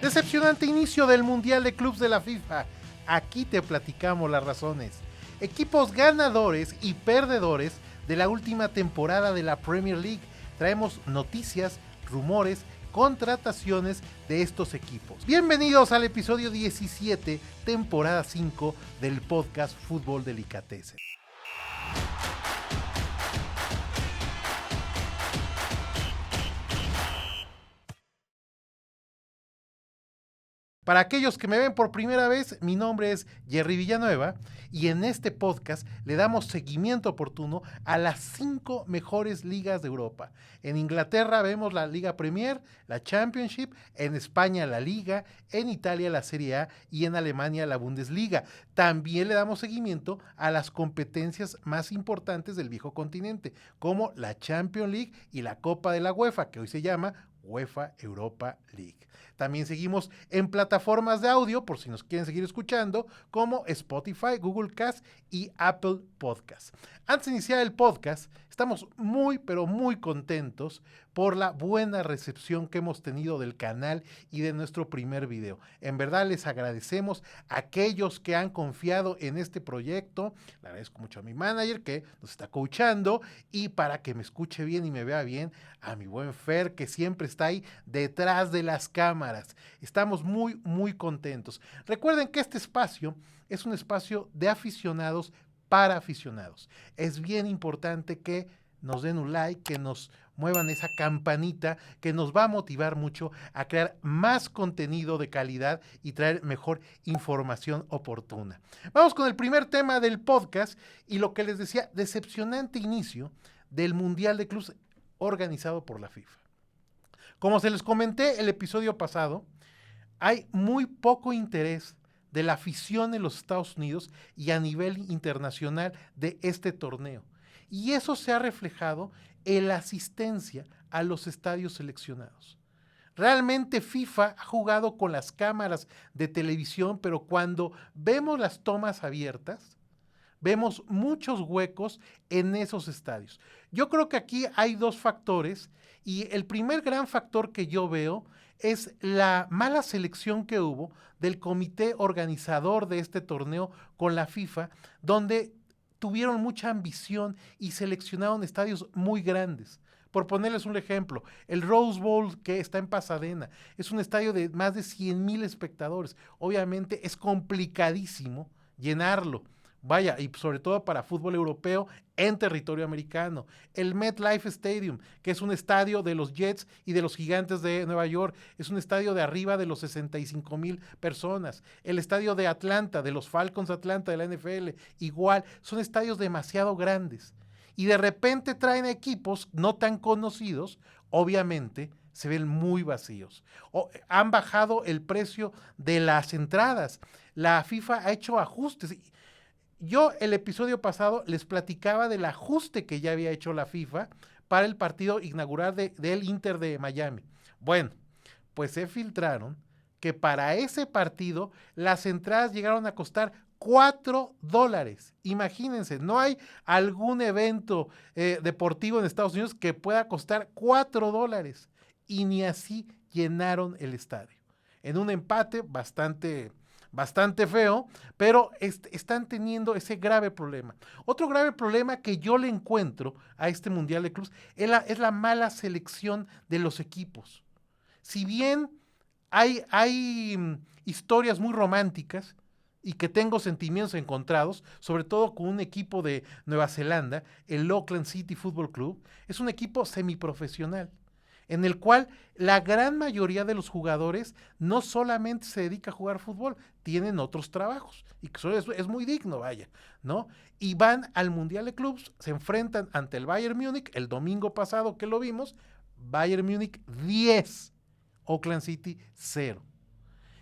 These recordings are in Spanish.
Decepcionante inicio del Mundial de Clubs de la FIFA. Aquí te platicamos las razones. Equipos ganadores y perdedores de la última temporada de la Premier League. Traemos noticias, rumores, contrataciones de estos equipos. Bienvenidos al episodio 17, temporada 5 del podcast Fútbol Delicatessen. Para aquellos que me ven por primera vez, mi nombre es Jerry Villanueva y en este podcast le damos seguimiento oportuno a las 5 mejores ligas de Europa. En Inglaterra vemos la Liga Premier, la Championship, en España la Liga, en Italia la Serie A y en Alemania la Bundesliga. También le damos seguimiento a las competencias más importantes del viejo continente, como la Champions League y la Copa de la UEFA, que hoy se llama UEFA Europa League. También seguimos en plataformas de audio, por si nos quieren seguir escuchando, como Spotify, Google Cast y Apple Podcast. Antes de iniciar el podcast, estamos muy, pero muy contentos por la buena recepción que hemos tenido del canal y de nuestro primer video. En verdad les agradecemos a aquellos que han confiado en este proyecto. Le agradezco mucho a mi manager que nos está coachando y para que me escuche bien y me vea bien, a mi buen Fer que siempre está ahí detrás de las cámaras. Estamos muy, muy contentos. Recuerden que este espacio es un espacio de aficionados para aficionados. Es bien importante que nos den un like, que nos muevan esa campanita que nos va a motivar mucho a crear más contenido de calidad y traer mejor información oportuna. Vamos con el primer tema del podcast y lo que les decía, decepcionante inicio del Mundial de Clubes organizado por la FIFA. Como se les comenté el episodio pasado, hay muy poco interés de la afición en los Estados Unidos y a nivel internacional de este torneo. Y eso se ha reflejado en la asistencia a los estadios seleccionados. Realmente FIFA ha jugado con las cámaras de televisión, pero cuando vemos las tomas abiertas, vemos muchos huecos en esos estadios. Yo creo que aquí hay dos factores y el primer gran factor que yo veo es la mala selección que hubo del comité organizador de este torneo con la FIFA, donde tuvieron mucha ambición y seleccionaron estadios muy grandes. Por ponerles un ejemplo, el Rose Bowl que está en Pasadena es un estadio de más de 100,000 espectadores. Obviamente es complicadísimo llenarlo. Vaya, y sobre todo para fútbol europeo en territorio americano. El MetLife Stadium, que es un estadio de los Jets y de los Gigantes de Nueva York, es un estadio de arriba de los 65,000 personas. El estadio de Atlanta, de los Falcons de Atlanta de la NFL, igual, son estadios demasiado grandes. Y de repente traen equipos no tan conocidos, obviamente, se ven muy vacíos. Han bajado el precio de las entradas. La FIFA ha hecho ajustes. Yo el episodio pasado les platicaba del ajuste que ya había hecho la FIFA para el partido inaugural del Inter de Miami. Bueno, pues se filtraron que para ese partido las entradas llegaron a costar $4. Imagínense, no hay algún evento deportivo en Estados Unidos que pueda costar $4 y ni así llenaron el estadio. En un empate bastante feo, pero están teniendo ese grave problema. Otro grave problema que yo le encuentro a este Mundial de Clubes es la mala selección de los equipos. Si bien hay historias muy románticas y que tengo sentimientos encontrados, sobre todo con un equipo de Nueva Zelanda, el Auckland City Football Club, es un equipo semiprofesional, en el cual la gran mayoría de los jugadores no solamente se dedica a jugar fútbol, tienen otros trabajos, y que eso es muy digno, vaya, ¿no? Y van al Mundial de Clubes, se enfrentan ante el Bayern Múnich, el domingo pasado que lo vimos, Bayern Múnich 10, Auckland City 0.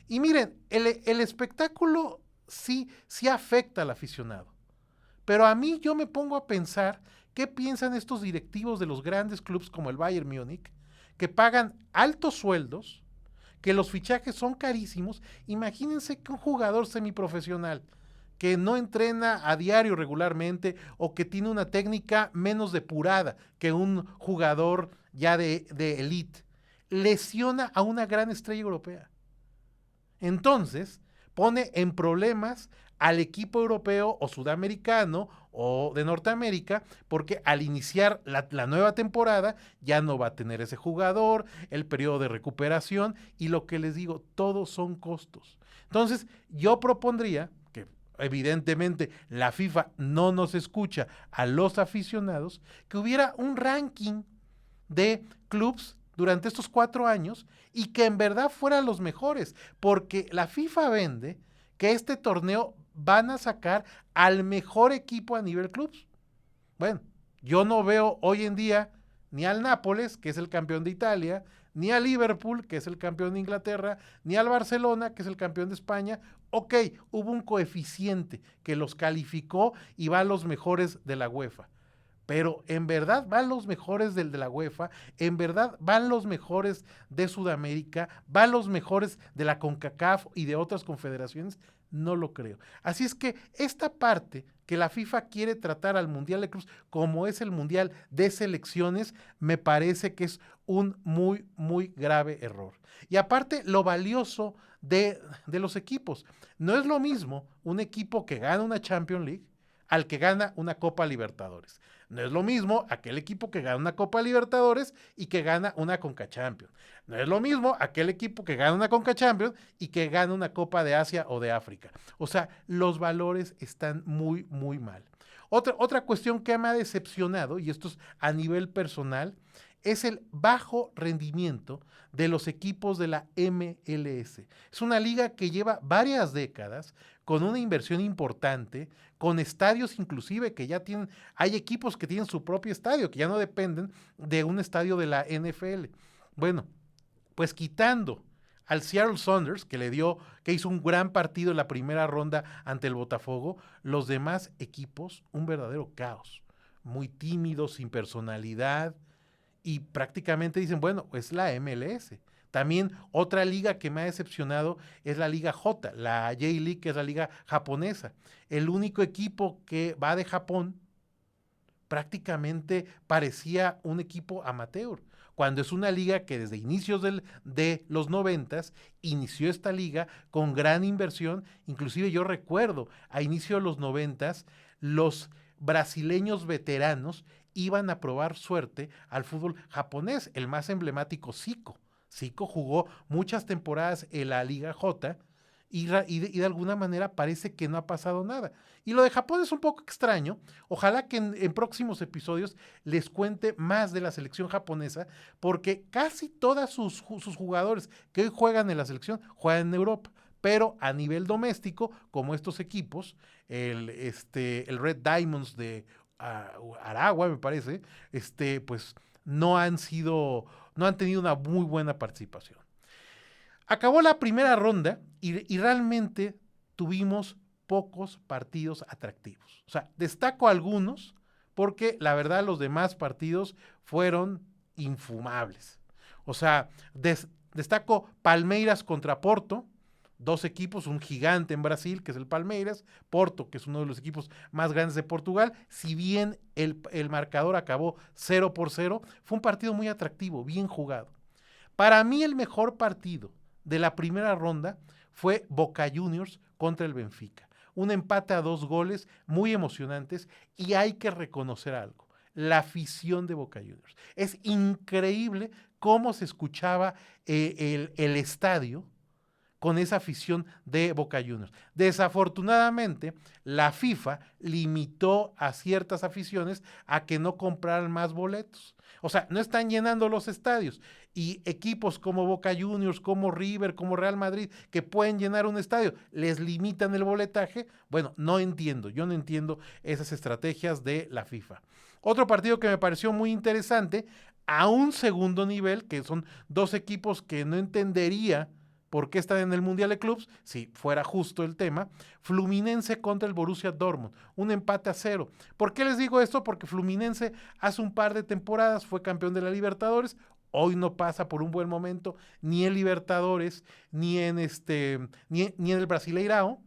Y miren, el espectáculo sí afecta al aficionado, pero a mí yo me pongo a pensar qué piensan estos directivos de los grandes clubes como el Bayern Múnich, que pagan altos sueldos, que los fichajes son carísimos. Imagínense que un jugador semiprofesional que no entrena a diario regularmente o que tiene una técnica menos depurada que un jugador ya de elite, lesiona a una gran estrella europea. Entonces, pone en problemas al equipo europeo o sudamericano o de Norteamérica, porque al iniciar la nueva temporada ya no va a tener ese jugador, el periodo de recuperación y lo que les digo, todos son costos. Entonces, yo propondría que evidentemente la FIFA no nos escucha a los aficionados, que hubiera un ranking de clubes durante estos 4 años y que en verdad fueran los mejores, porque la FIFA vende que este torneo van a sacar al mejor equipo a nivel clubs. Bueno, yo no veo hoy en día ni al Nápoles, que es el campeón de Italia, ni al Liverpool, que es el campeón de Inglaterra, ni al Barcelona, que es el campeón de España. Ok, hubo un coeficiente que los calificó y va a los mejores de la UEFA. Pero en verdad van los mejores de la UEFA, en verdad van los mejores de Sudamérica, van los mejores de la CONCACAF y de otras confederaciones, no lo creo. Así es que esta parte que la FIFA quiere tratar al Mundial de Clubes como es el Mundial de Selecciones, me parece que es un muy, muy grave error. Y aparte, lo valioso de los equipos. No es lo mismo un equipo que gana una Champions League al que gana una Copa Libertadores. No es lo mismo aquel equipo que gana una Copa Libertadores y que gana una Conca Champions. No es lo mismo aquel equipo que gana una Conca Champions y que gana una Copa de Asia o de África. O sea, los valores están muy, muy mal. Otra cuestión que me ha decepcionado, y esto es a nivel personal, es el bajo rendimiento de los equipos de la MLS. Es una liga que lleva varias décadas con una inversión importante, con estadios inclusive que ya tienen, hay equipos que tienen su propio estadio, que ya no dependen de un estadio de la NFL. Bueno, pues quitando al Seattle Sounders, que hizo un gran partido en la primera ronda ante el Botafogo, los demás equipos, un verdadero caos. Muy tímidos, sin personalidad, y prácticamente dicen, bueno, es la MLS. También otra liga que me ha decepcionado es la Liga J, la J-League, que es la liga japonesa. El único equipo que va de Japón prácticamente parecía un equipo amateur, cuando es una liga que desde inicios de los 90 inició esta liga con gran inversión. Inclusive yo recuerdo a inicio de los 90 los brasileños veteranos iban a probar suerte al fútbol japonés, el más emblemático Zico. Zico jugó muchas temporadas en la Liga J y de alguna manera parece que no ha pasado nada. Y lo de Japón es un poco extraño. Ojalá que en próximos episodios les cuente más de la selección japonesa, porque casi todos sus jugadores que hoy juegan en la selección juegan en Europa. Pero a nivel doméstico, como estos equipos, el Red Diamonds de Aragua, me parece, pues no han tenido una muy buena participación. Acabó la primera ronda y realmente tuvimos pocos partidos atractivos. O sea, destaco algunos porque la verdad los demás partidos fueron infumables. O sea, destaco Palmeiras contra Porto, dos equipos, un gigante en Brasil, que es el Palmeiras, Porto, que es uno de los equipos más grandes de Portugal. Si bien el marcador acabó 0-0, fue un partido muy atractivo, bien jugado. Para mí el mejor partido de la primera ronda fue Boca Juniors contra el Benfica. Un empate a 2 goles muy emocionantes, y hay que reconocer algo: la afición de Boca Juniors. Es increíble cómo se escuchaba el estadio con esa afición de Boca Juniors. Desafortunadamente, la FIFA limitó a ciertas aficiones a que no compraran más boletos. O sea, no están llenando los estadios, y equipos como Boca Juniors, como River, como Real Madrid, que pueden llenar un estadio, les limitan el boletaje. Bueno, yo no entiendo esas estrategias de la FIFA. Otro partido que me pareció muy interesante, a un segundo nivel, que son dos equipos que no entendería por qué están en el Mundial de Clubs, si fuera justo el tema: Fluminense contra el Borussia Dortmund, un empate a 0. ¿Por qué les digo esto? Porque Fluminense hace un par de temporadas fue campeón de la Libertadores, hoy no pasa por un buen momento, ni en Libertadores, ni en el Brasileirao.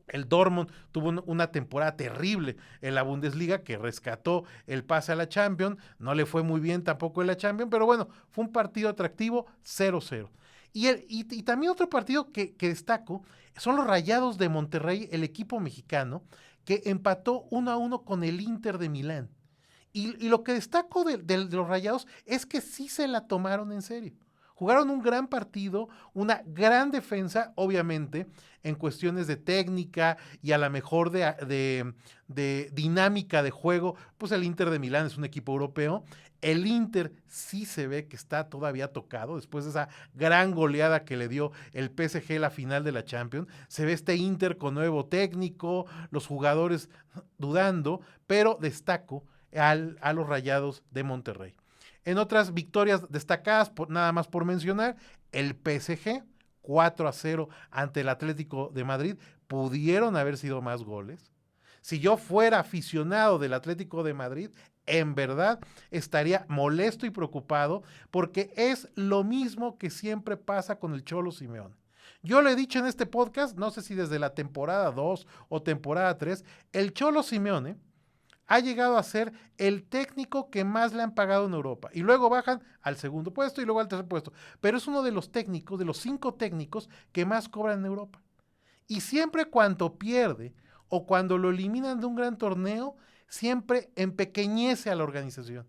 El Dortmund tuvo una temporada terrible en la Bundesliga, que rescató el pase a la Champions. No le fue muy bien tampoco en la Champions, pero bueno, fue un partido atractivo, 0-0. Y también otro partido que destaco son los Rayados de Monterrey, el equipo mexicano, que empató 1-1 con el Inter de Milán. Y lo que destaco de los Rayados es que sí se la tomaron en serio. Jugaron un gran partido, una gran defensa, obviamente, en cuestiones de técnica y a lo mejor de dinámica de juego. Pues el Inter de Milán es un equipo europeo. El Inter sí se ve que está todavía tocado después de esa gran goleada que le dio el PSG en la final de la Champions. Se ve este Inter con nuevo técnico, los jugadores dudando, pero destaco a los Rayados de Monterrey. En otras victorias destacadas, nada más por mencionar, el PSG 4-0 ante el Atlético de Madrid. Pudieron haber sido más goles. Si yo fuera aficionado del Atlético de Madrid, en verdad estaría molesto y preocupado porque es lo mismo que siempre pasa con el Cholo Simeone. Yo lo he dicho en este podcast, no sé si desde la temporada 2 o temporada 3, el Cholo Simeone ha llegado a ser el técnico que más le han pagado en Europa. Y luego bajan al segundo puesto y luego al tercer puesto. Pero es uno de los técnicos, de los 5 técnicos que más cobran en Europa. Y siempre cuando pierde o cuando lo eliminan de un gran torneo, siempre empequeñece a la organización.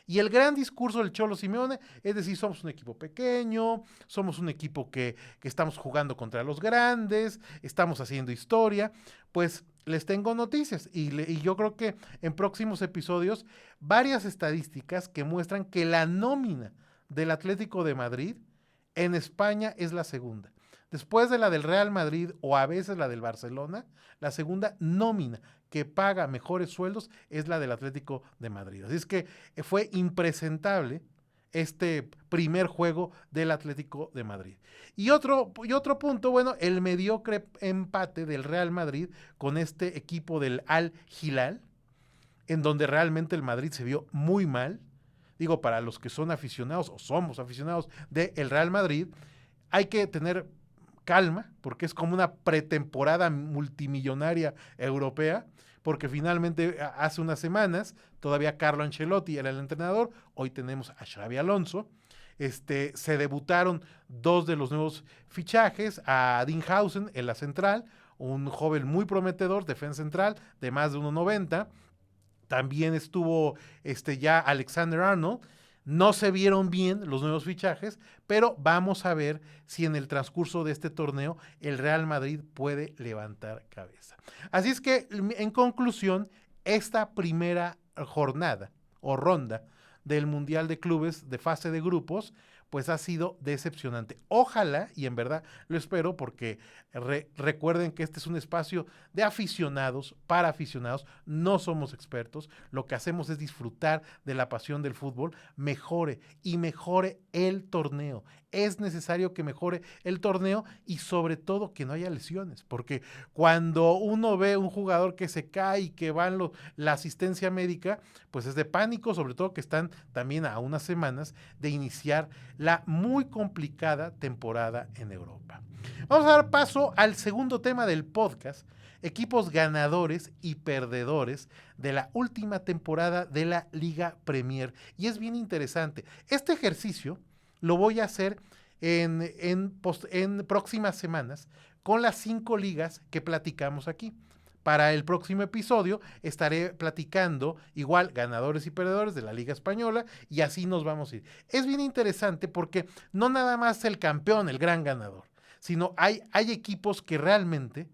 Y el gran discurso del Cholo Simeone es decir, somos un equipo pequeño, somos un equipo que estamos jugando contra los grandes, estamos haciendo historia. Pues les tengo noticias y yo creo que en próximos episodios varias estadísticas que muestran que la nómina del Atlético de Madrid en España es la segunda. Después de la del Real Madrid o a veces la del Barcelona, la segunda nómina que paga mejores sueldos es la del Atlético de Madrid. Así es que fue impresentable este primer juego del Atlético de Madrid. Y otro punto, bueno, el mediocre empate del Real Madrid con este equipo del Al Hilal, en donde realmente el Madrid se vio muy mal. Digo, para los que son aficionados o somos aficionados del Real Madrid, hay que tener calma, porque es como una pretemporada multimillonaria europea, porque finalmente hace unas semanas todavía Carlo Ancelotti era el entrenador, hoy tenemos a Xabi Alonso. Se debutaron 2 de los nuevos fichajes, a Dinhausen en la central, un joven muy prometedor, defensa central de más de 1.90. También estuvo ya Alexander Arnold. No se vieron bien los nuevos fichajes, pero vamos a ver si en el transcurso de este torneo el Real Madrid puede levantar cabeza. Así es que, en conclusión, esta primera jornada o ronda del Mundial de Clubes de fase de grupos, pues ha sido decepcionante. Ojalá, y en verdad lo espero, porque recuerden que este es un espacio de aficionados, para aficionados, no somos expertos, lo que hacemos es disfrutar de la pasión del fútbol, mejore el torneo. Es necesario que mejore el torneo y sobre todo que no haya lesiones, porque cuando uno ve un jugador que se cae y que va en la asistencia médica, pues es de pánico, sobre todo que están también a unas semanas de iniciar la muy complicada temporada en Europa. Vamos a dar paso al segundo tema del podcast, equipos ganadores y perdedores de la última temporada de la Liga Premier. Y es bien interesante. Este ejercicio lo voy a hacer en próximas semanas con las 5 ligas que platicamos aquí. Para el próximo episodio estaré platicando igual ganadores y perdedores de la Liga Española y así nos vamos a ir. Es bien interesante porque no nada más el campeón, el gran ganador, sino hay equipos que realmente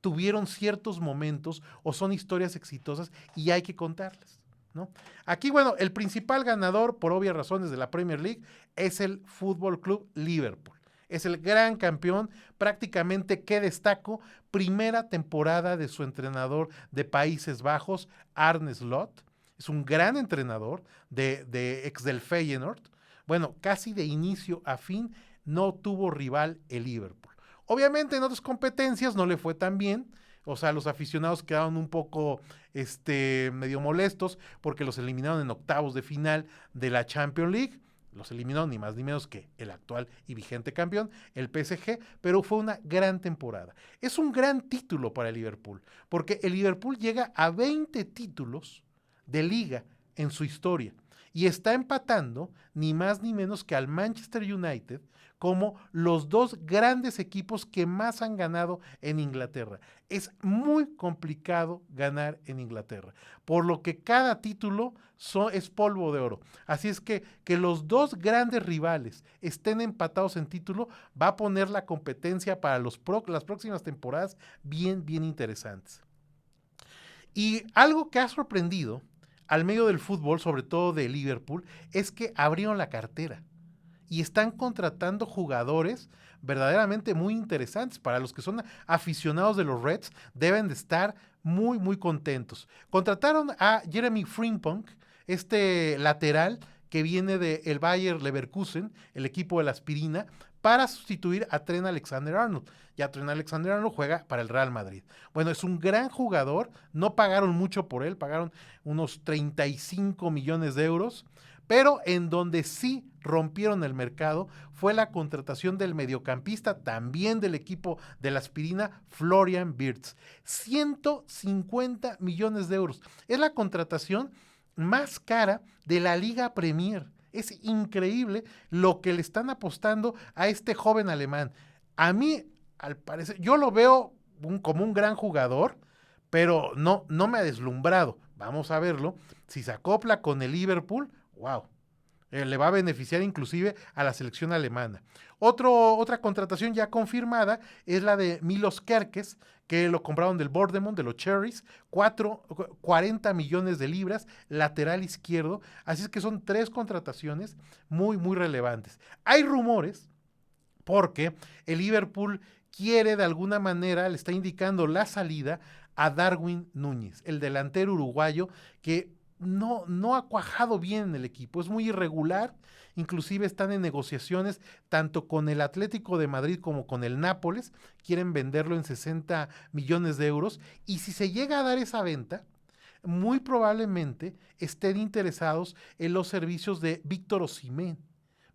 tuvieron ciertos momentos o son historias exitosas y hay que contarlas, ¿no? Aquí, bueno, el principal ganador, por obvias razones, de la Premier League es el Fútbol Club Liverpool. Es el gran campeón, prácticamente, que destaco, primera temporada de su entrenador de Países Bajos, Arne Slot. Es un gran entrenador de ex del Feyenoord. Bueno, casi de inicio a fin no tuvo rival el Liverpool. Obviamente en otras competencias no le fue tan bien. O sea, los aficionados quedaron un poco medio molestos porque los eliminaron en octavos de final de la Champions League. Los eliminó ni más ni menos que el actual y vigente campeón, el PSG, pero fue una gran temporada. Es un gran título para el Liverpool, porque el Liverpool llega a 20 títulos de liga en su historia. y está empatando ni más ni menos que al Manchester United como los dos grandes equipos que más han ganado en Inglaterra. Es muy complicado ganar en Inglaterra, por lo que cada título es polvo de oro. Así es que los dos grandes rivales estén empatados en título va a poner la competencia para las próximas temporadas bien, bien interesantes. Y algo que ha sorprendido al medio del fútbol, sobre todo de Liverpool, es que abrieron la cartera y están contratando jugadores verdaderamente muy interesantes. Para los que son aficionados de los Reds, deben de estar muy, muy contentos. Contrataron a Jeremy Frimpong, este lateral que viene del Bayer Leverkusen, el equipo de la aspirina, para sustituir a Trent Alexander-Arnold. Ya Trent Alexander-Arnold juega para el Real Madrid. Bueno, es un gran jugador, no pagaron mucho por él, pagaron unos 35 millones de euros, pero en donde sí rompieron el mercado fue la contratación del mediocampista, también del equipo de la aspirina, Florian Wirtz. 150 millones de euros. Es la contratación más cara de la Liga Premier. Es increíble lo que le están apostando a este joven alemán. A mí, al parecer, yo lo veo como un gran jugador, pero no me ha deslumbrado. Vamos a verlo. Si se acopla con el Liverpool, wow. Le va a beneficiar inclusive a la selección alemana. Otra contratación ya confirmada es la de Milos Kerkez, que lo compraron del Bournemouth, de los Cherries, 40 millones de libras, lateral izquierdo. Así es que son 3 contrataciones muy, muy relevantes. Hay rumores porque el Liverpool quiere de alguna manera, le está indicando la salida a Darwin Núñez, el delantero uruguayo que no ha cuajado bien en el equipo, es muy irregular, inclusive están en negociaciones tanto con el Atlético de Madrid como con el Nápoles, quieren venderlo en 60 millones de euros, y si se llega a dar esa venta, muy probablemente estén interesados en los servicios de Víctor Osimhen.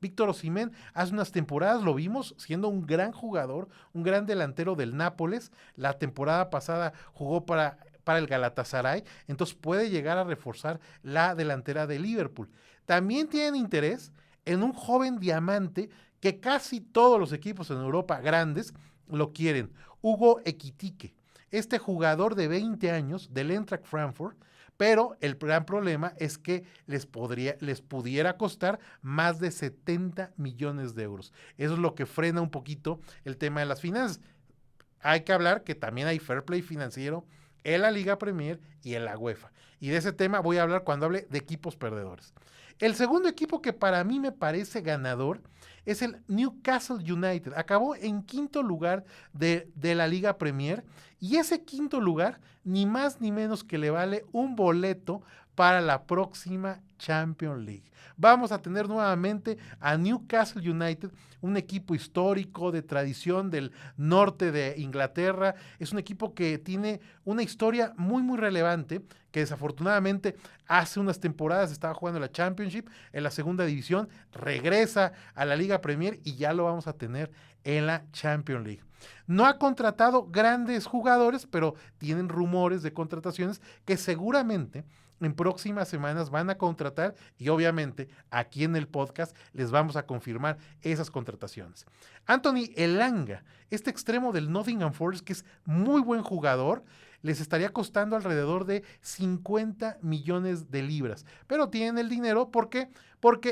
Víctor Osimhen hace unas temporadas lo vimos siendo un gran jugador, un gran delantero del Nápoles. La temporada pasada jugó para el Galatasaray, entonces puede llegar a reforzar la delantera de Liverpool. También tienen interés en un joven diamante que casi todos los equipos en Europa grandes lo quieren, Hugo Ekitike. Este jugador de 20 años del Eintracht Frankfurt, pero el gran problema es que les pudiera costar más de 70 millones de euros. Eso es lo que frena un poquito el tema de las finanzas. Hay que hablar que también hay fair play financiero en la Liga Premier y en la UEFA. Y de ese tema voy a hablar cuando hable de equipos perdedores. El segundo equipo que para mí me parece ganador es el Newcastle United. Acabó en quinto lugar de la Liga Premier, y ese quinto lugar ni más ni menos que le vale un boleto para la próxima Champions League. Vamos a tener nuevamente a Newcastle United, un equipo histórico de tradición del norte de Inglaterra. Es un equipo que tiene una historia muy, muy relevante, que desafortunadamente hace unas temporadas estaba jugando la Championship en la segunda división, regresa a la Liga Premier y ya lo vamos a tener en la Champions League. No ha contratado grandes jugadores, pero tienen rumores de contrataciones que seguramente en próximas semanas van a contratar, y obviamente aquí en el podcast les vamos a confirmar esas contrataciones. Anthony Elanga, este extremo del Nottingham Forest, que es muy buen jugador, les estaría costando alrededor de 50 millones de libras, pero tienen el dinero porque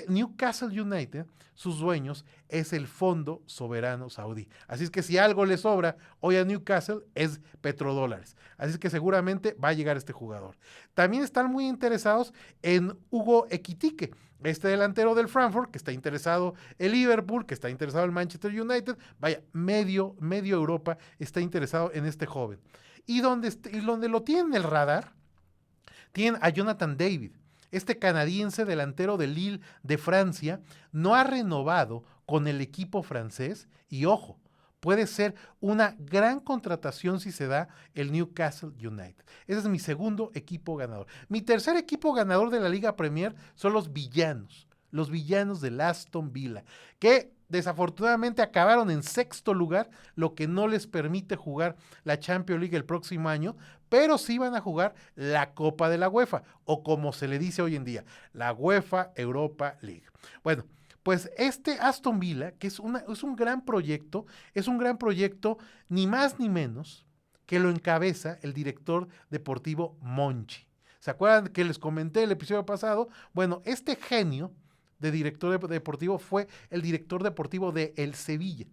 Newcastle United, sus dueños, es el Fondo Soberano Saudí. Así es que si algo le sobra hoy a Newcastle es petrodólares. Así es que seguramente va a llegar este jugador. También están muy interesados en Hugo Ekitike, este delantero del Frankfurt, que está interesado el Liverpool, que está interesado el Manchester United. Vaya, medio Europa está interesado en este joven. Y donde lo tienen en el radar, tienen a Jonathan David. Este canadiense delantero del Lille de Francia no ha renovado con el equipo francés y ojo, puede ser una gran contratación si se da el Newcastle United. Ese es mi segundo equipo ganador. Mi tercer equipo ganador de la Liga Premier son los villanos los villanos del Aston Villa, que desafortunadamente acabaron en sexto lugar, lo que no les permite jugar la Champions League el próximo año, pero sí van a jugar la Copa de la UEFA, o como se le dice hoy en día, la UEFA Europa League. Bueno, pues este Aston Villa, que es un gran proyecto, ni más ni menos que lo encabeza el director deportivo Monchi. ¿Se acuerdan que les comenté el episodio pasado? Bueno, este genio de director deportivo fue el director deportivo de el Sevilla.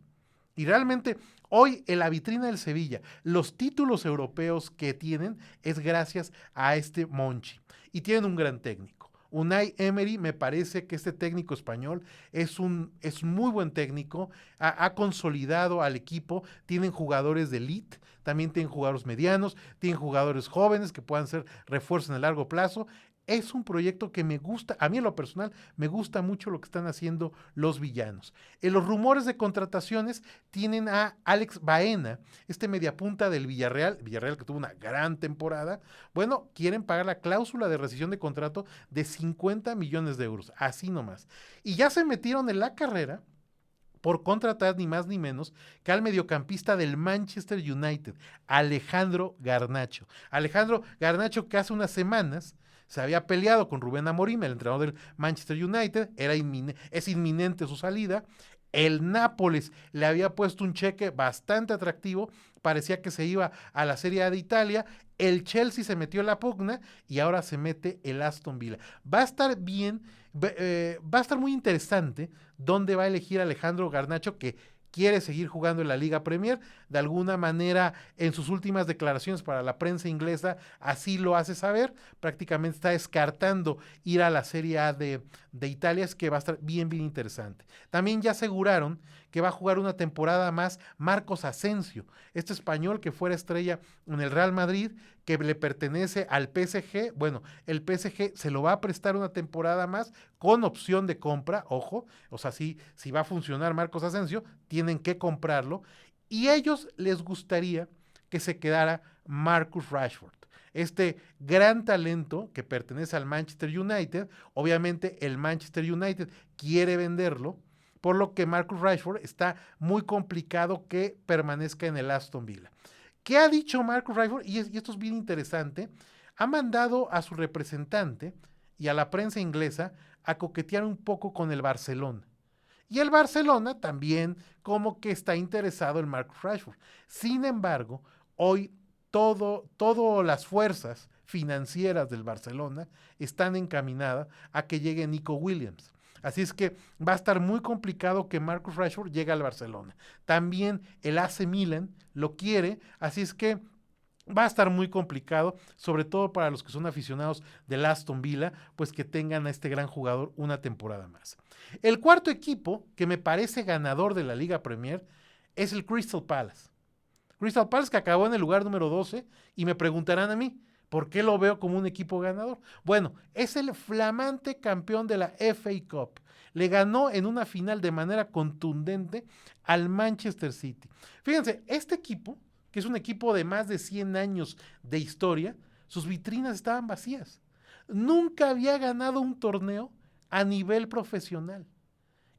Y realmente hoy en la vitrina del Sevilla, los títulos europeos que tienen es gracias a este Monchi. Y tienen un gran técnico. Unai Emery, me parece que este técnico español es muy buen técnico, ha consolidado al equipo, tienen jugadores de elite, también tienen jugadores medianos, tienen jugadores jóvenes que puedan ser refuerzos en el largo plazo. Es un proyecto que me gusta, a mí en lo personal, me gusta mucho lo que están haciendo los villanos. En los rumores de contrataciones tienen a Alex Baena, este mediapunta del Villarreal que tuvo una gran temporada. Bueno, quieren pagar la cláusula de rescisión de contrato de 50 millones de euros, así nomás. Y ya se metieron en la carrera por contratar ni más ni menos que al mediocampista del Manchester United, Alejandro Garnacho. Alejandro Garnacho, que hace unas semanas se había peleado con Rubén Amorim, el entrenador del Manchester United, es inminente su salida. El Nápoles le había puesto un cheque bastante atractivo, parecía que se iba a la Serie A de Italia. El Chelsea se metió en la pugna y ahora se mete el Aston Villa. Va a estar bien, va a estar muy interesante dónde va a elegir Alejandro Garnacho, que quiere seguir jugando en la Liga Premier. De alguna manera, en sus últimas declaraciones para la prensa inglesa, así lo hace saber. Prácticamente está descartando ir a la Serie A de Italia, es que va a estar bien, bien interesante. También ya aseguraron que va a jugar una temporada más Marcos Asensio, este español que fuera estrella en el Real Madrid, que le pertenece al PSG. Bueno, el PSG se lo va a prestar una temporada más con opción de compra, ojo, o sea, si va a funcionar Marcos Asensio, tienen que comprarlo, y ellos les gustaría que se quedara Marcus Rashford, este gran talento que pertenece al Manchester United. Obviamente el Manchester United quiere venderlo, por lo que Marcus Rashford está muy complicado que permanezca en el Aston Villa. ¿Qué ha dicho Marcus Rashford? Y esto es bien interesante. Ha mandado a su representante y a la prensa inglesa a coquetear un poco con el Barcelona. Y el Barcelona también como que está interesado en Marcus Rashford. Sin embargo, hoy todas las fuerzas financieras del Barcelona están encaminadas a que llegue Nico Williams. Así es que va a estar muy complicado que Marcus Rashford llegue al Barcelona. También el AC Milan lo quiere, así es que va a estar muy complicado, sobre todo para los que son aficionados del Aston Villa, pues que tengan a este gran jugador una temporada más. El cuarto equipo que me parece ganador de la Liga Premier es el Crystal Palace. Crystal Palace, que acabó en el lugar número 12, y me preguntarán a mí, ¿por qué lo veo como un equipo ganador? Bueno, es el flamante campeón de la FA Cup. Le ganó en una final de manera contundente al Manchester City. Fíjense, este equipo, que es un equipo de más de 100 años de historia, sus vitrinas estaban vacías. Nunca había ganado un torneo a nivel profesional.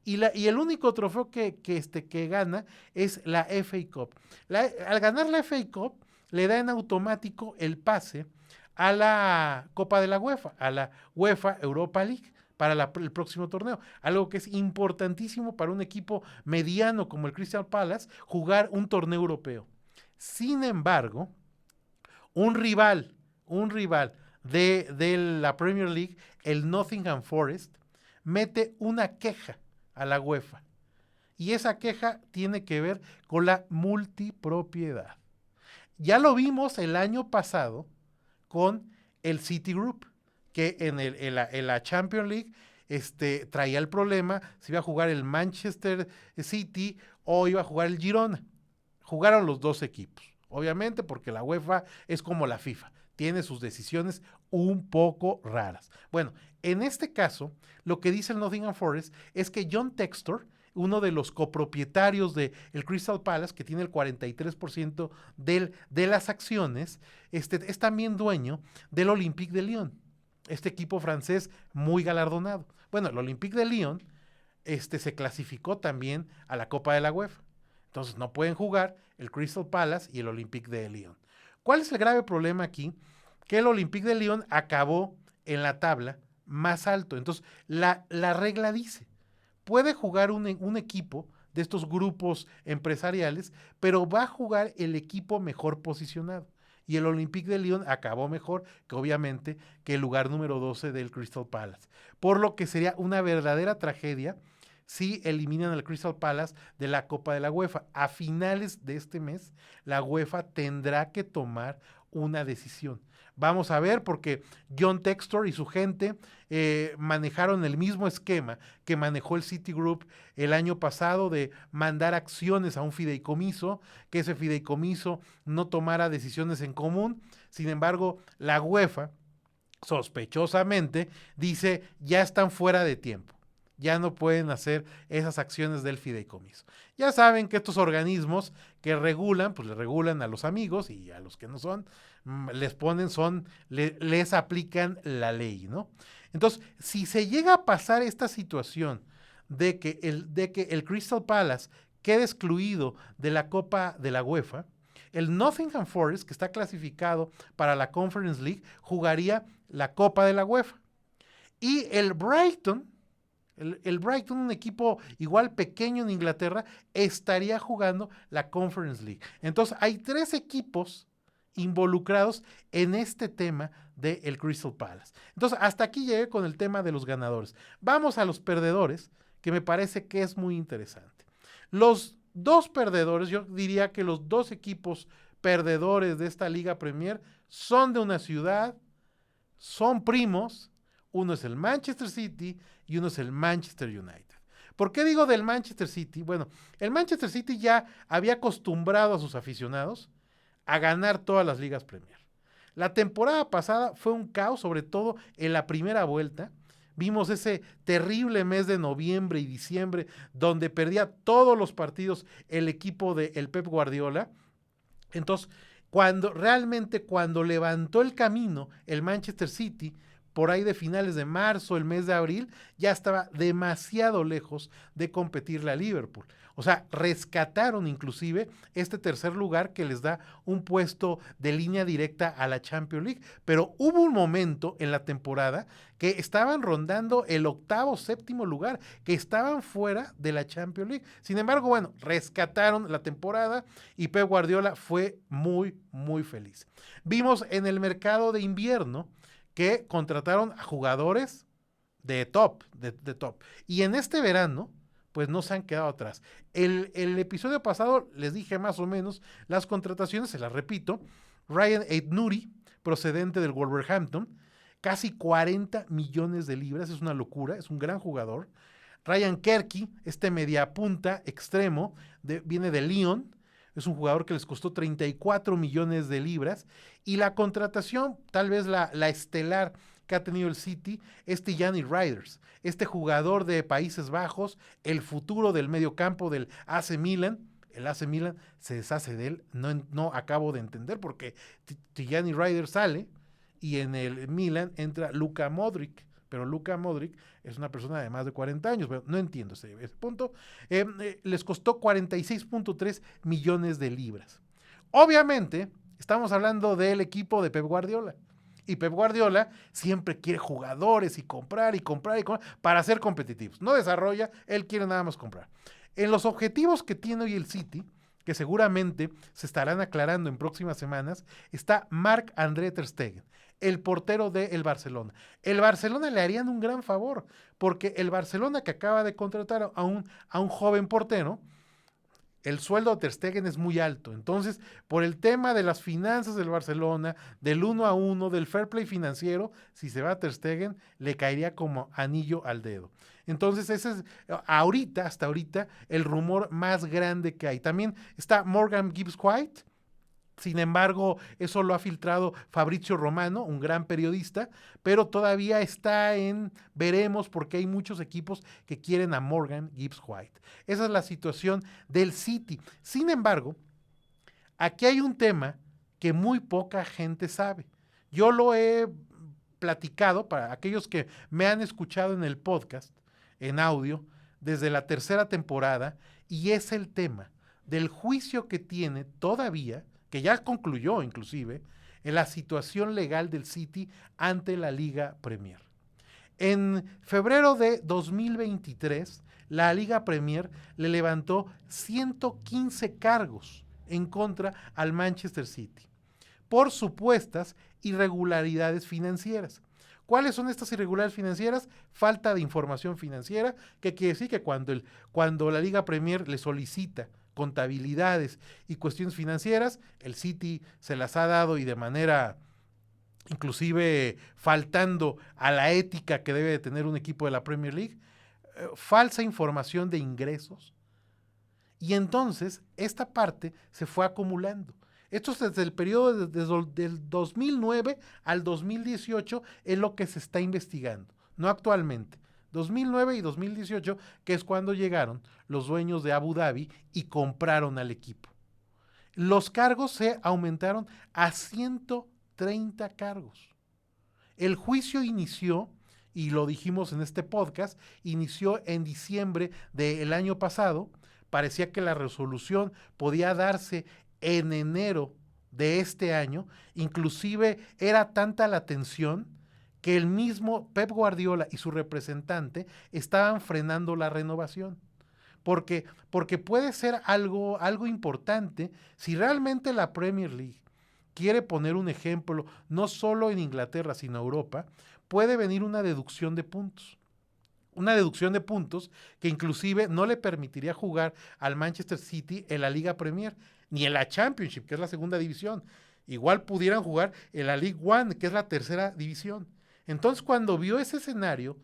Y el único trofeo que gana es la FA Cup. Al ganar la FA Cup, le da en automático el pase a la Copa de la UEFA, a la UEFA Europa League, para el próximo torneo. Algo que es importantísimo para un equipo mediano como el Crystal Palace, jugar un torneo europeo. Sin embargo, un rival de la Premier League, el Nottingham Forest, mete una queja a la UEFA. Y esa queja tiene que ver con la multipropiedad. Ya lo vimos el año pasado con el Citigroup, que en la Champions League traía el problema si iba a jugar el Manchester City o iba a jugar el Girona. Jugaron los dos equipos, obviamente, porque la UEFA es como la FIFA, tiene sus decisiones un poco raras. Bueno, en este caso, lo que dice el Nottingham Forest es que John Textor, uno de los copropietarios del Crystal Palace, que tiene el 43% de las acciones, es también dueño del Olympique de Lyon, este equipo francés muy galardonado. Bueno, el Olympique de Lyon se clasificó también a la Copa de la UEFA. Entonces no pueden jugar el Crystal Palace y el Olympique de Lyon. ¿Cuál es el grave problema aquí? Que el Olympique de Lyon acabó en la tabla más alto. Entonces la regla dice, puede jugar un equipo de estos grupos empresariales, pero va a jugar el equipo mejor posicionado. Y el Olympique de Lyon acabó mejor que obviamente que el lugar número 12 del Crystal Palace. Por lo que sería una verdadera tragedia si eliminan al Crystal Palace de la Copa de la UEFA. A finales de este mes, la UEFA tendrá que tomar una decisión. Vamos a ver, porque John Textor y su gente manejaron el mismo esquema que manejó el Citigroup el año pasado, de mandar acciones a un fideicomiso, que ese fideicomiso no tomara decisiones en común. Sin embargo, la UEFA, sospechosamente, dice, ya están fuera de tiempo. Ya no pueden hacer esas acciones del fideicomiso. Ya saben que estos organismos que regulan, pues le regulan a los amigos, y a los que no son, les aplican la ley, ¿no? Entonces, si se llega a pasar esta situación de que el Crystal Palace quede excluido de la Copa de la UEFA, el Nottingham Forest, que está clasificado para la Conference League, jugaría la Copa de la UEFA. Y el Brighton, un equipo igual pequeño en Inglaterra, estaría jugando la Conference League. Entonces hay 3 equipos involucrados en este tema del Crystal Palace. Entonces hasta aquí llegué con el tema de los ganadores. Vamos a los perdedores, que me parece que es muy interesante. Los 2 perdedores, yo diría que los 2 equipos perdedores de esta Liga Premier son de una ciudad, son primos. Uno es el Manchester City y uno es el Manchester United. ¿Por qué digo del Manchester City? Bueno, el Manchester City ya había acostumbrado a sus aficionados a ganar todas las ligas Premier. La temporada pasada fue un caos, sobre todo en la primera vuelta. Vimos ese terrible mes de noviembre y diciembre donde perdía todos los partidos el equipo de el Pep Guardiola. Entonces, cuando levantó el camino el Manchester City, por ahí de finales de marzo, el mes de abril, ya estaba demasiado lejos de competirle a Liverpool. O sea, rescataron inclusive este tercer lugar que les da un puesto de línea directa a la Champions League. Pero hubo un momento en la temporada que estaban rondando el 8º, 7º lugar, que estaban fuera de la Champions League. Sin embargo, bueno, rescataron la temporada y Pep Guardiola fue muy, muy feliz. Vimos en el mercado de invierno que contrataron a jugadores de top. Y en este verano, pues no se han quedado atrás. El episodio pasado les dije más o menos las contrataciones, se las repito. Ryan Aït-Nouri, procedente del Wolverhampton, casi 40 millones de libras, es una locura, es un gran jugador. Ryan Cherki, mediapunta extremo, viene de Lyon, es un jugador que les costó 34 millones de libras. Y la contratación, tal vez la estelar que ha tenido el City, Gianni Reinders, jugador de Países Bajos, el futuro del medio campo del AC Milan. El AC Milan se deshace de él, no acabo de entender, porque Gianni Reinders sale y en el Milan entra Luka Modric, pero Luka Modric es una persona de más de 40 años, pero no entiendo ese punto. Les costó 46.3 millones de libras. Obviamente, estamos hablando del equipo de Pep Guardiola. Y Pep Guardiola siempre quiere jugadores y comprar para ser competitivos. No desarrolla, él quiere nada más comprar. En los objetivos que tiene hoy el City, que seguramente se estarán aclarando en próximas semanas, está Marc-André ter Stegen, el portero del Barcelona. El Barcelona le harían un gran favor, porque el Barcelona, que acaba de contratar a un joven portero, el sueldo de ter Stegen es muy alto. Entonces, por el tema de las finanzas del Barcelona, del 1-1, del fair play financiero, si se va a ter Stegen, le caería como anillo al dedo. Entonces, ese es hasta ahorita, el rumor más grande que hay. También está Morgan Gibbs-White. Sin embargo, eso lo ha filtrado Fabrizio Romano, un gran periodista, pero todavía está veremos, porque hay muchos equipos que quieren a Morgan Gibbs-White. Esa es la situación del City. Sin embargo, aquí hay un tema que muy poca gente sabe. Yo lo he platicado, para aquellos que me han escuchado en el podcast, en audio, desde la tercera temporada, y es el tema del juicio que tiene todavía, que ya concluyó inclusive, en la situación legal del City ante la Liga Premier. En febrero de 2023, la Liga Premier le levantó 115 cargos en contra al Manchester City por supuestas irregularidades financieras. ¿Cuáles son estas irregularidades financieras? Falta de información financiera, que quiere decir que cuando la Liga Premier le solicita contabilidades y cuestiones financieras, el City se las ha dado y de manera inclusive faltando a la ética que debe de tener un equipo de la Premier League, falsa información de ingresos. Y entonces esta parte se fue acumulando. Esto es desde el periodo del 2009 al 2018 es lo que se está investigando, no actualmente. 2009 y 2018, que es cuando llegaron los dueños de Abu Dhabi y compraron al equipo. Los cargos se aumentaron a 130 cargos. El juicio inició, y lo dijimos en este podcast, inició en diciembre del año pasado. Parecía que la resolución podía darse en enero de este año. Inclusive era tanta la tensión que el mismo Pep Guardiola y su representante estaban frenando la renovación. Porque puede ser algo importante si realmente la Premier League quiere poner un ejemplo, no solo en Inglaterra, sino en Europa, puede venir una deducción de puntos. Una deducción de puntos que inclusive no le permitiría jugar al Manchester City en la Liga Premier, ni en la Championship, que es la segunda división. Igual pudieran jugar en la League One, que es la tercera división. Entonces, cuando vio ese escenario,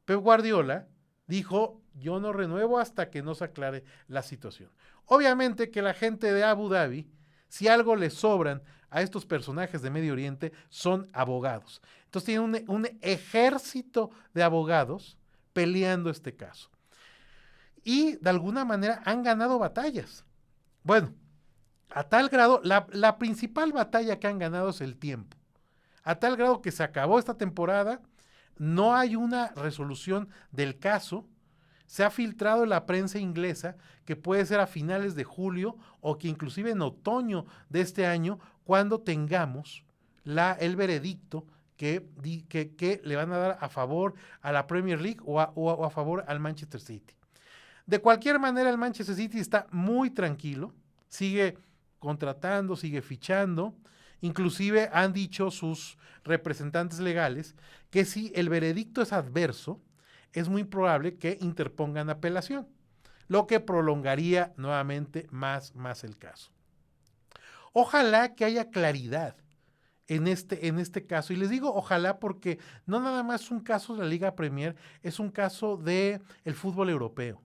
Pep Guardiola dijo, yo no renuevo hasta que no se aclare la situación. Obviamente que la gente de Abu Dhabi, si algo le sobran a estos personajes de Medio Oriente, son abogados. Entonces tienen un ejército de abogados peleando este caso. Y de alguna manera han ganado batallas. Bueno, a tal grado, la principal batalla que han ganado es el tiempo. A tal grado que se acabó esta temporada, no hay una resolución del caso. Se ha filtrado en la prensa inglesa que puede ser a finales de julio o que inclusive en otoño de este año, cuando tengamos el veredicto que le van a dar a favor a la Premier League o a favor al Manchester City. De cualquier manera, el Manchester City está muy tranquilo, sigue contratando, sigue fichando. Inclusive han dicho sus representantes legales que si el veredicto es adverso, es muy probable que interpongan apelación, lo que prolongaría nuevamente más el caso. Ojalá que haya claridad en este caso, y les digo ojalá porque no nada más es un caso de la Liga Premier, es un caso del fútbol europeo.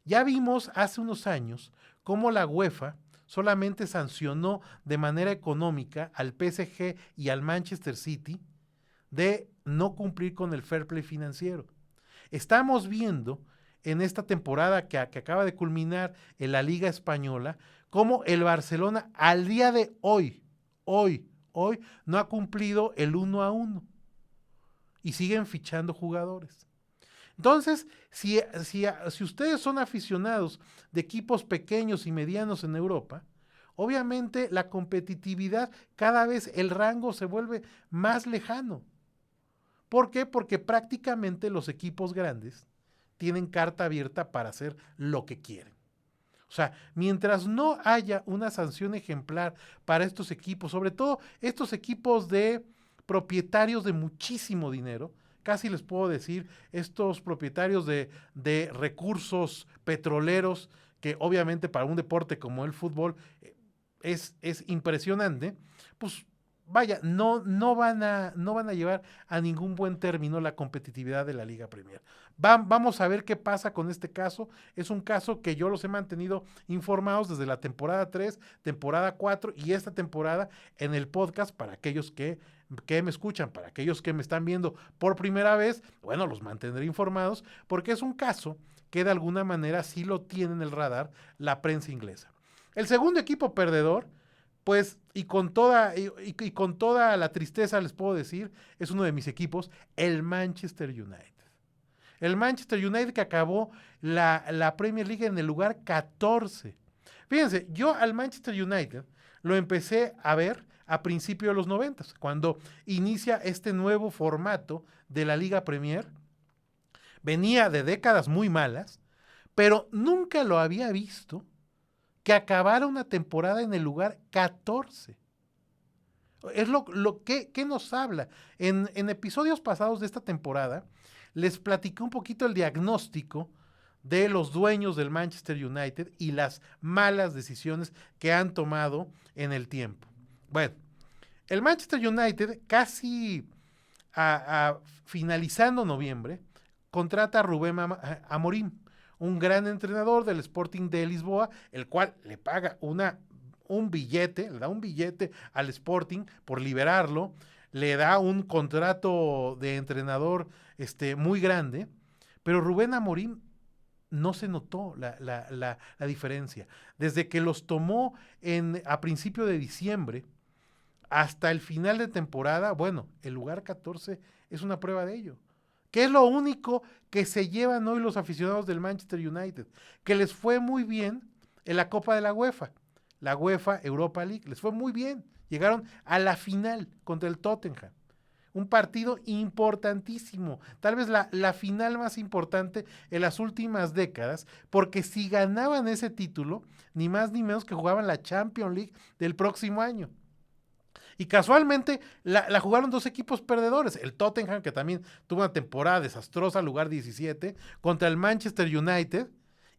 Ya vimos hace unos años cómo la UEFA solamente sancionó de manera económica al PSG y al Manchester City de no cumplir con el fair play financiero. Estamos viendo en esta temporada que acaba de culminar en la Liga Española cómo el Barcelona al día de hoy no ha cumplido el 1-1 y siguen fichando jugadores. Entonces, si ustedes son aficionados de equipos pequeños y medianos en Europa, obviamente la competitividad, cada vez el rango se vuelve más lejano. ¿Por qué? Porque prácticamente los equipos grandes tienen carta abierta para hacer lo que quieren. O sea, mientras no haya una sanción ejemplar para estos equipos, sobre todo estos equipos de propietarios de muchísimo dinero, casi les puedo decir, estos propietarios de recursos petroleros, que obviamente para un deporte como el fútbol es impresionante, pues vaya, no van a llevar a ningún buen término la competitividad de la Liga Premier. Vamos a ver qué pasa con este caso. Es un caso que yo los he mantenido informados desde la temporada 3, temporada 4 y esta temporada en el podcast para aquellos que me escuchan, para aquellos que me están viendo por primera vez, bueno, los mantendré informados porque es un caso que de alguna manera sí lo tiene en el radar la prensa inglesa. El segundo equipo perdedor, pues, y con toda la tristeza les puedo decir, es uno de mis equipos, el Manchester United. El Manchester United que acabó la Premier League en el lugar 14. Fíjense, yo al Manchester United lo empecé a ver a principios de los 90, cuando inicia este nuevo formato de la Liga Premier. Venía de décadas muy malas, pero nunca lo había visto que acabara una temporada en el lugar 14. Es lo que nos habla. En episodios pasados de esta temporada, les platiqué un poquito el diagnóstico de los dueños del Manchester United y las malas decisiones que han tomado en el tiempo. Bueno, el Manchester United casi finalizando noviembre, contrata a Rubén Amorim, un gran entrenador del Sporting de Lisboa, el cual le paga un billete, le da un billete al Sporting por liberarlo, le da un contrato de entrenador muy grande, pero Rubén Amorim no se notó la diferencia. Desde que los tomó a principio de diciembre hasta el final de temporada, bueno, el lugar 14 es una prueba de ello. ¿Qué es lo único que se llevan hoy los aficionados del Manchester United? Que les fue muy bien en la Copa de la UEFA Europa League, les fue muy bien. Llegaron a la final contra el Tottenham. Un partido importantísimo, tal vez la final más importante en las últimas décadas, porque si ganaban ese título, ni más ni menos que jugaban la Champions League del próximo año. Y casualmente la jugaron dos equipos perdedores, el Tottenham, que también tuvo una temporada desastrosa, lugar 17, contra el Manchester United,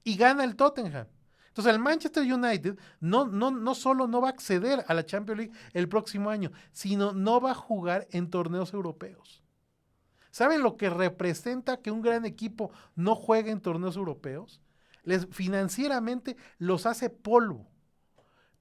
y gana el Tottenham. Entonces el Manchester United no solo no va a acceder a la Champions League el próximo año, sino no va a jugar en torneos europeos. ¿Saben lo que representa que un gran equipo no juegue en torneos europeos? Financieramente los hace polvo.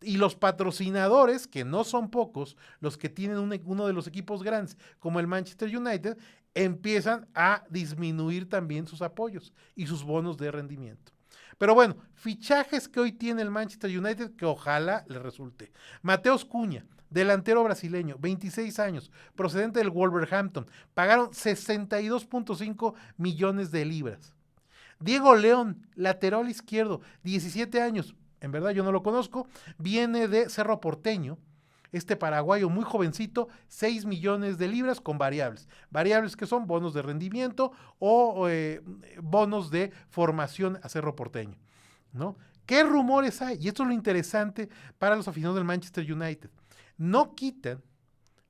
Y los patrocinadores, que no son pocos, los que tienen uno de los equipos grandes, como el Manchester United, empiezan a disminuir también sus apoyos y sus bonos de rendimiento. Pero bueno, fichajes que hoy tiene el Manchester United que ojalá le resulte. Mateus Cunha, delantero brasileño, 26 años, procedente del Wolverhampton. Pagaron 62.5 millones de libras. Diego León, lateral izquierdo, 17 años. En verdad yo no lo conozco. Viene de Cerro Porteño. Este paraguayo muy jovencito, 6 millones de libras con variables. Variables que son bonos de rendimiento o bonos de formación a Cerro Porteño, ¿no? ¿Qué rumores hay? Y esto es lo interesante para los aficionados del Manchester United. No quitan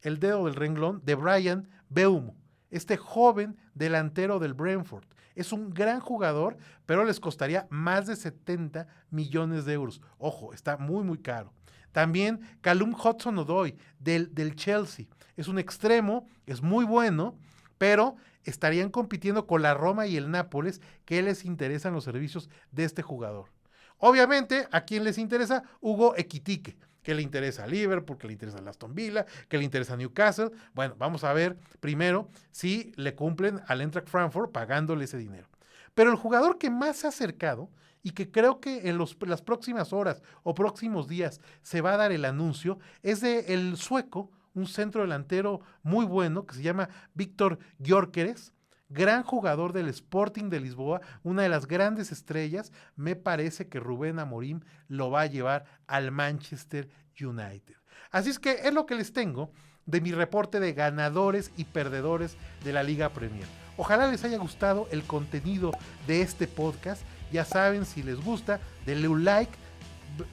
el dedo del renglón de Bryan Mbeumo, este joven delantero del Brentford. Es un gran jugador, pero les costaría más de 70 millones de euros. Ojo, está muy, muy caro. También Callum Hudson-Odoi del Chelsea. Es un extremo, es muy bueno, pero estarían compitiendo con la Roma y el Nápoles, que les interesan los servicios de este jugador. Obviamente, ¿a quién les interesa? Hugo Ekitike, que le interesa a Liverpool, que le interesa a Aston Villa, que le interesa a Newcastle. Bueno, vamos a ver primero si le cumplen al Eintracht Frankfurt pagándole ese dinero. Pero el jugador que más se ha acercado y que creo que en las próximas horas o próximos días se va a dar el anuncio es el sueco, un centro delantero muy bueno que se llama Víctor Gyökeres, gran jugador del Sporting de Lisboa, una de las grandes estrellas. Me parece que Rubén Amorim lo va a llevar al Manchester United. Así es que es lo que les tengo de mi reporte de ganadores y perdedores de la Liga Premier. Ojalá les haya gustado el contenido de este podcast. Ya saben, si les gusta, denle un like,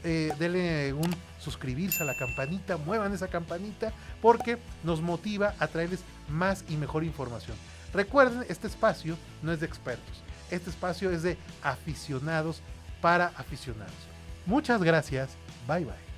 denle un suscribirse a la campanita, muevan esa campanita porque nos motiva a traerles más y mejor información. Recuerden, este espacio no es de expertos, este espacio es de aficionados para aficionados. Muchas gracias, bye bye.